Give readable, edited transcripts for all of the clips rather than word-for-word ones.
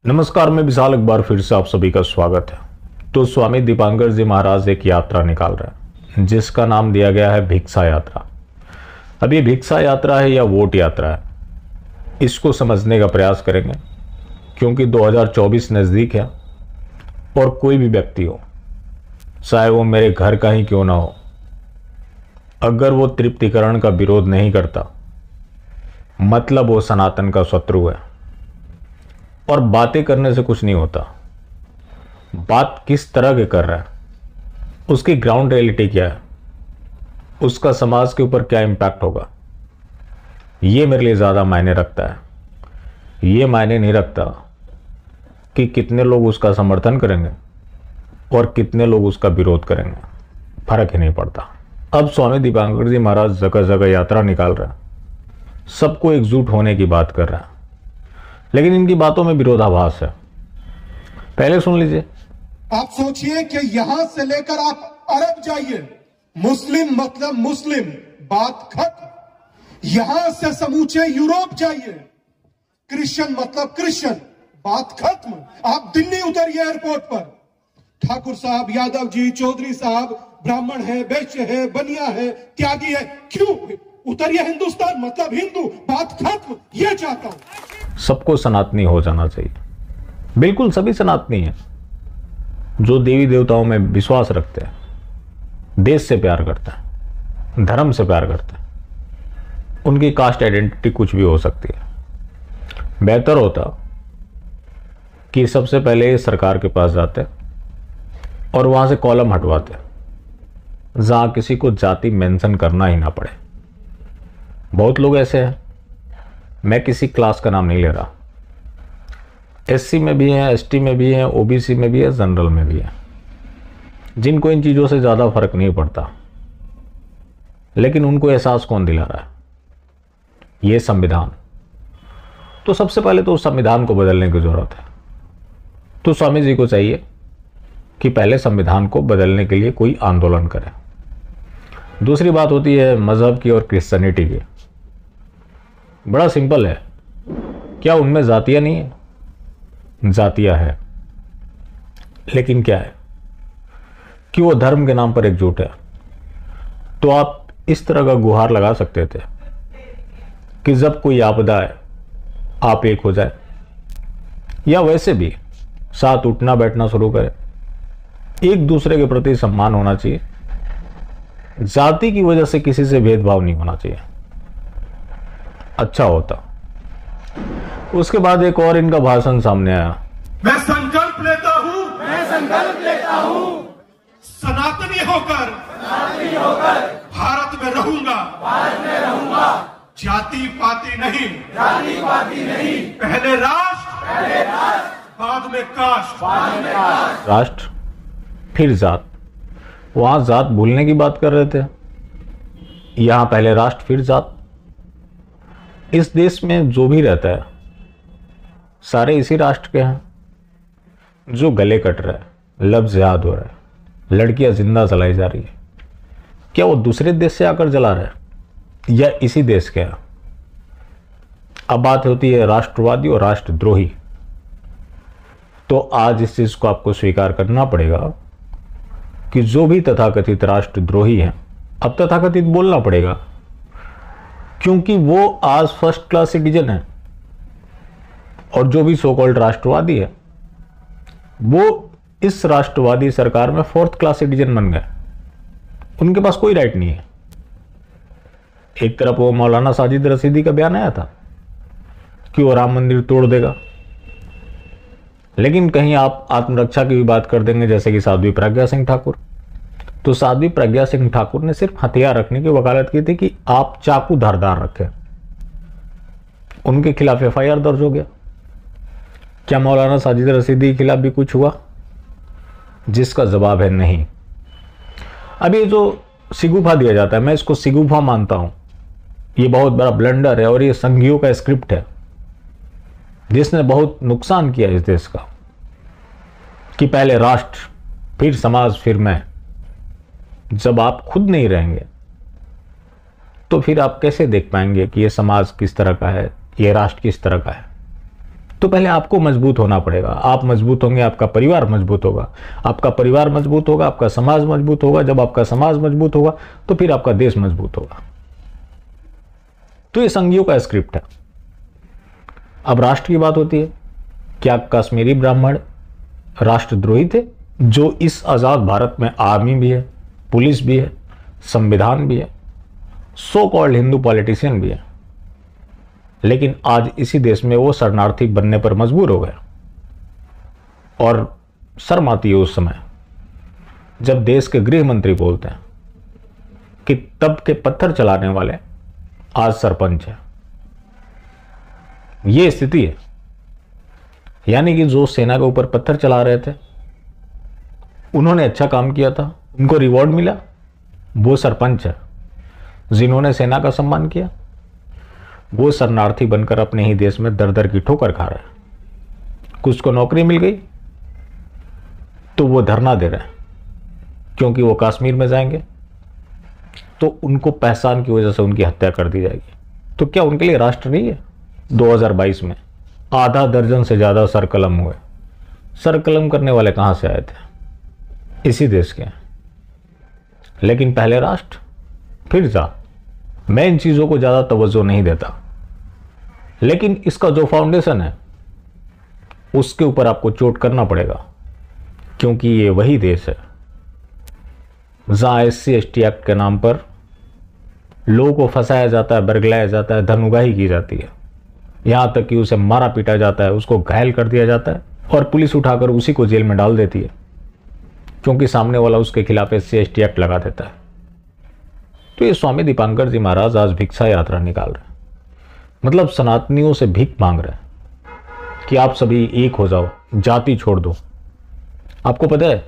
नमस्कार, मैं विशाल, एक बार फिर से आप सभी का स्वागत है। तो स्वामी दीपांकर जी महाराज एक यात्रा निकाल रहे हैं जिसका नाम दिया गया है भिक्षा यात्रा। अब ये भिक्षा यात्रा है या वोट यात्रा है, इसको समझने का प्रयास करेंगे, क्योंकि 2024 नज़दीक है और कोई भी व्यक्ति हो, चाहे वो मेरे घर का ही क्यों ना हो, अगर वो तृप्तिकरण का विरोध नहीं करता मतलब वो सनातन का शत्रु है। और बातें करने से कुछ नहीं होता, बात किस तरह के कर रहा है, उसकी ग्राउंड रियलिटी क्या है, उसका समाज के ऊपर क्या इम्पैक्ट होगा, ये मेरे लिए ज़्यादा मायने रखता है। ये मायने नहीं रखता कि कितने लोग उसका समर्थन करेंगे और कितने लोग उसका विरोध करेंगे, फर्क ही नहीं पड़ता। अब स्वामी दीपांकर जी महाराज जगह जगह यात्रा निकाल रहे हैं, सबको एकजुट होने की बात कर रहे हैं, लेकिन इनकी बातों में विरोधाभास है। पहले सुन लीजिए। आप सोचिए कि यहां से लेकर आप अरब जाइए, मुस्लिम मतलब मुस्लिम, बात खत्म। यहां से समूचे यूरोप जाइए, क्रिश्चियन मतलब क्रिश्चियन, बात खत्म। आप दिल्ली उतरिए एयरपोर्ट पर, ठाकुर साहब, यादव जी, चौधरी साहब, ब्राह्मण है, वैश्य है, बनिया है, त्यागी है, क्यों उतरिए हिंदुस्तान मतलब हिंदू, बात खत्म। ये चाहता हूं सबको सनातनी हो जाना चाहिए, बिल्कुल सभी सनातनी हैं जो देवी देवताओं में विश्वास रखते हैं, देश से प्यार करते हैं, धर्म से प्यार करते हैं। उनकी कास्ट आइडेंटिटी कुछ भी हो सकती है। बेहतर होता कि सबसे पहले ये सरकार के पास जाते और वहां से कॉलम हटवाते जहां किसी को जाति मेंशन करना ही ना पड़े। बहुत लोग ऐसे हैं, मैं किसी क्लास का नाम नहीं ले रहा, एससी में भी हैं, एसटी में भी हैं, ओबीसी में भी है, जनरल में भी है, जिनको इन चीज़ों से ज़्यादा फर्क नहीं पड़ता। लेकिन उनको एहसास कौन दिला रहा है? ये संविधान। तो सबसे पहले तो उस संविधान को बदलने की ज़रूरत है। तो स्वामी जी को चाहिए कि पहले संविधान को बदलने के लिए कोई आंदोलन करे। दूसरी बात होती है मजहब की और क्रिश्चियनिटी की। बड़ा सिंपल है, क्या उनमें जातियां नहीं है? जातियां है, लेकिन क्या है कि वो धर्म के नाम पर एकजुट है। तो आप इस तरह का गुहार लगा सकते थे कि जब कोई आपदा है आप एक हो जाए, या वैसे भी साथ उठना बैठना शुरू करें। एक दूसरे के प्रति सम्मान होना चाहिए, जाति की वजह से किसी से भेदभाव नहीं होना चाहिए, अच्छा होता। उसके बाद एक और इनका भाषण सामने आया। मैं संकल्प लेता हूं सनातनी होकर भारत में रहूंगा, जाति पाति नहीं, पहले राष्ट्र बाद में कास्ट, राष्ट्र फिर जात। वहां जात भूलने की बात कर रहे थे, यहां पहले राष्ट्र फिर जात। इस देश में जो भी रहता है सारे इसी राष्ट्र के हैं। जो गले कट रहा है, लफ्ज याद हो रहा है, लड़कियां जिंदा जलाई जा रही है, क्या वो दूसरे देश से आकर जला रहा है या इसी देश के हैं? अब बात होती है राष्ट्रवादी और राष्ट्रद्रोही। तो आज इस चीज को आपको स्वीकार करना पड़ेगा कि जो भी तथाकथित राष्ट्रद्रोही हैं, अब तथाकथित बोलना पड़ेगा, क्योंकि वो आज फर्स्ट क्लास सिटीजन है। और जो भी सो कॉल्ड राष्ट्रवादी है वो इस राष्ट्रवादी सरकार में फोर्थ क्लास सिटीजन बन गए। उनके पास कोई राइट नहीं है। एक तरफ वो मौलाना साजिद रशीदी का बयान आया था कि वो राम मंदिर तोड़ देगा, लेकिन कहीं आप आत्मरक्षा की भी बात कर देंगे, जैसे कि साध्वी प्रज्ञा सिंह ठाकुर। तो साध्वी प्रज्ञा सिंह ठाकुर ने सिर्फ हथियार रखने की वकालत की थी कि आप चाकू धारदार रखें, उनके खिलाफ एफआईआर दर्ज हो गया। क्या मौलाना साजिद रशीदी के खिलाफ भी कुछ हुआ? जिसका जवाब है नहीं। अब ये जो सिगुफा दिया जाता है, मैं इसको सिगुफा मानता हूं, ये बहुत बड़ा ब्लंडर है और ये संघियों का स्क्रिप्ट है जिसने बहुत नुकसान किया इस देश का, कि पहले राष्ट्र फिर समाज फिर मैं। जब आप खुद नहीं रहेंगे तो फिर आप कैसे देख पाएंगे कि ये समाज किस तरह का है, ये राष्ट्र किस तरह का है? तो पहले आपको मजबूत होना पड़ेगा। आप मजबूत होंगे, आपका परिवार मजबूत होगा, आपका परिवार मजबूत होगा, आपका समाज मजबूत होगा। जब आपका समाज मजबूत होगा तो फिर आपका देश मजबूत होगा। तो ये संघियों का स्क्रिप्ट है। अब राष्ट्र की बात होती है। क्या कश्मीरी ब्राह्मण राष्ट्रद्रोही थे, जो इस आजाद भारत में आर्मी भी है, पुलिस भी है, संविधान भी है, सो कॉल्ड हिंदू पॉलिटिशियन भी है, लेकिन आज इसी देश में वो शरणार्थी बनने पर मजबूर हो गए। और शर्म आती है उस समय जब देश के गृह मंत्री बोलते हैं कि तब के पत्थर चलाने वाले आज सरपंच है। ये स्थिति है। यानी कि जो सेना के ऊपर पत्थर चला रहे थे, उन्होंने अच्छा काम किया था, उनको रिवॉर्ड मिला, वो सरपंच है। जिन्होंने सेना का सम्मान किया, वो शरणार्थी बनकर अपने ही देश में दर दर की ठोकर खा रहे हैं। कुछ को नौकरी मिल गई तो वो धरना दे रहे हैं, क्योंकि वो कश्मीर में जाएंगे तो उनको पहचान की वजह से उनकी हत्या कर दी जाएगी। तो क्या उनके लिए राष्ट्र नहीं है? 2022 में आधा दर्जन से ज्यादा सरकलम हुए। सरकलम करने वाले कहां से आए थे? इसी देश के। लेकिन पहले राष्ट्र फिर जात। मैं इन चीजों को ज्यादा तवज्जो नहीं देता, लेकिन इसका जो फाउंडेशन है उसके ऊपर आपको चोट करना पड़ेगा, क्योंकि ये वही देश है जहां SC/ST एक्ट के नाम पर लोगों को फंसाया जाता है, बरगलाया जाता है, धन उगाही की जाती है, यहां तक कि उसे मारा पीटा जाता है, उसको घायल कर दिया जाता है और पुलिस उठाकर उसी को जेल में डाल देती है, क्योंकि सामने वाला उसके खिलाफ SC/ST एक्ट लगा देता है। तो ये स्वामी दीपांकर जी महाराज आज भिक्षा यात्रा निकाल रहे हैं, मतलब सनातनियों से भीख मांग रहे हैं कि आप सभी एक हो जाओ, जाति छोड़ दो। आपको पता है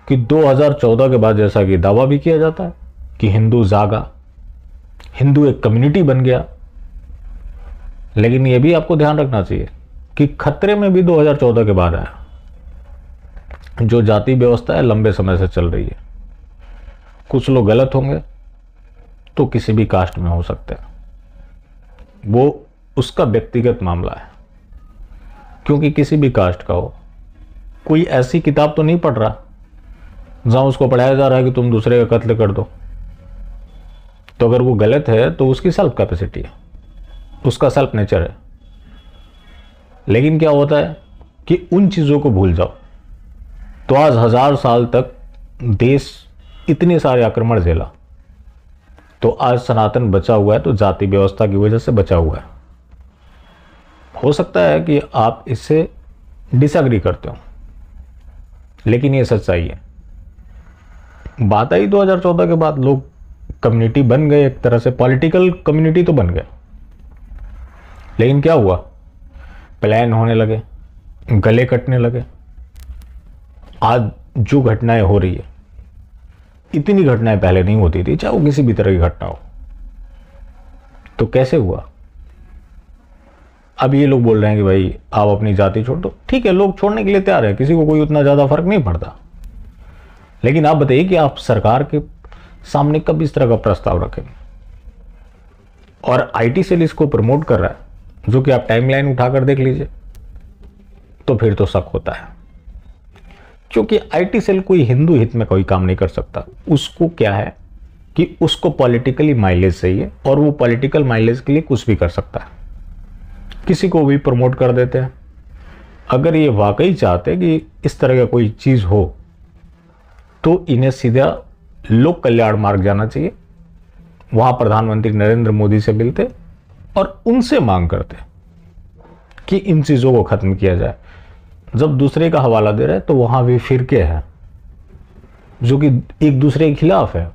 कि 2014 के बाद जैसा कि दावा भी किया जाता है कि हिंदू जागा, हिंदू एक कम्युनिटी बन गया, लेकिन यह भी आपको ध्यान रखना चाहिए कि खतरे में भी 2014 के बाद आया। जो जाति व्यवस्था है लंबे समय से चल रही है। कुछ लोग गलत होंगे तो किसी भी कास्ट में हो सकते हैं, वो उसका व्यक्तिगत मामला है, क्योंकि किसी भी कास्ट का हो, कोई ऐसी किताब तो नहीं पढ़ रहा जहां उसको पढ़ाया जा रहा है कि तुम दूसरे का कत्ल कर दो। तो अगर वो गलत है तो उसकी सेल्फ कैपेसिटी है, उसका सेल्फ नेचर है। लेकिन क्या होता है कि उन चीजों को भूल जाओ तो आज 1000 साल तक देश इतने सारे आक्रमण झेला, तो आज सनातन बचा हुआ है तो जाति व्यवस्था की वजह से बचा हुआ है। हो सकता है कि आप इससे डिसएग्री करते हो, लेकिन ये सच्चाई है। बात आई 2014 के बाद लोग कम्युनिटी बन गए, एक तरह से पॉलिटिकल कम्युनिटी तो बन गए, लेकिन क्या हुआ? प्लान होने लगे, गले कटने लगे। आज जो घटनाएं हो रही है, इतनी घटनाएं पहले नहीं होती थी, चाहे वो किसी भी तरह की घटना हो। तो कैसे हुआ? अब ये लोग बोल रहे हैं कि भाई आप अपनी जाति छोड़ दो। ठीक है, लोग छोड़ने के लिए तैयार है, किसी को कोई उतना ज्यादा फर्क नहीं पड़ता। लेकिन आप बताइए कि आप सरकार के सामने कब इस तरह का प्रस्ताव रखेंगे? और IT सेल इसको प्रमोट कर रहा है, जो कि आप टाइमलाइन उठाकर देख लीजिए, तो फिर तो शक होता है, क्योंकि IT सेल कोई हिंदू हित में कोई काम नहीं कर सकता। उसको क्या है कि उसको पॉलिटिकली माइलेज चाहिए, और वो पॉलिटिकल माइलेज के लिए कुछ भी कर सकता है, किसी को भी प्रमोट कर देते हैं। अगर ये वाकई चाहते कि इस तरह का कोई चीज हो, तो इन्हें सीधा लोक कल्याण मार्ग जाना चाहिए। वहां प्रधानमंत्री नरेंद्र मोदी से मिलते और उनसे मांग करते कि इन चीजों को खत्म किया जाए। जब दूसरे का हवाला दे रहे हैं तो वहां भी फिरके हैं जो कि एक दूसरे के खिलाफ है।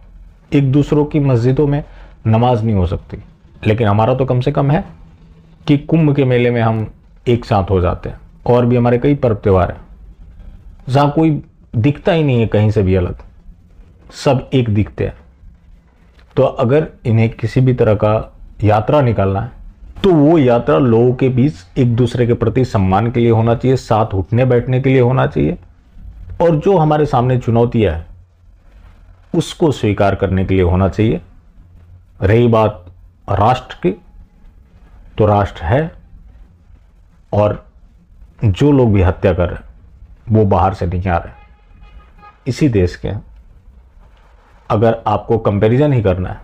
एक दूसरों की मस्जिदों में नमाज नहीं हो सकती, लेकिन हमारा तो कम से कम है कि कुंभ के मेले में हम एक साथ हो जाते हैं। और भी हमारे कई पर्व त्योहार हैं जहां कोई दिखता ही नहीं है कहीं से भी अलग, सब एक दिखते हैं। तो अगर इन्हें किसी भी तरह का यात्रा निकालना है तो वो यात्रा लोगों के बीच एक दूसरे के प्रति सम्मान के लिए होना चाहिए, साथ उठने बैठने के लिए होना चाहिए, और जो हमारे सामने चुनौतियां है उसको स्वीकार करने के लिए होना चाहिए। रही बात राष्ट्र की, तो राष्ट्र है, और जो लोग भी हत्या कर रहे हैं वो बाहर से नहीं आ रहे। इसी देश के अगर आपको कंपैरिजन ही करना है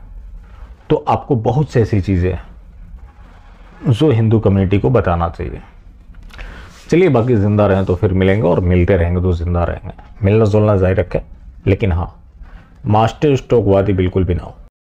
तो आपको बहुत सी ऐसी चीज़ें हैं जो हिंदू कम्युनिटी को बताना चाहिए। चलिए, बाकी ज़िंदा रहें तो फिर मिलेंगे, और मिलते रहेंगे तो ज़िंदा रहेंगे। मिलना जुलना जारी रखें, लेकिन हाँ, मास्टर स्ट्रोकवादी बिल्कुल भी ना हो।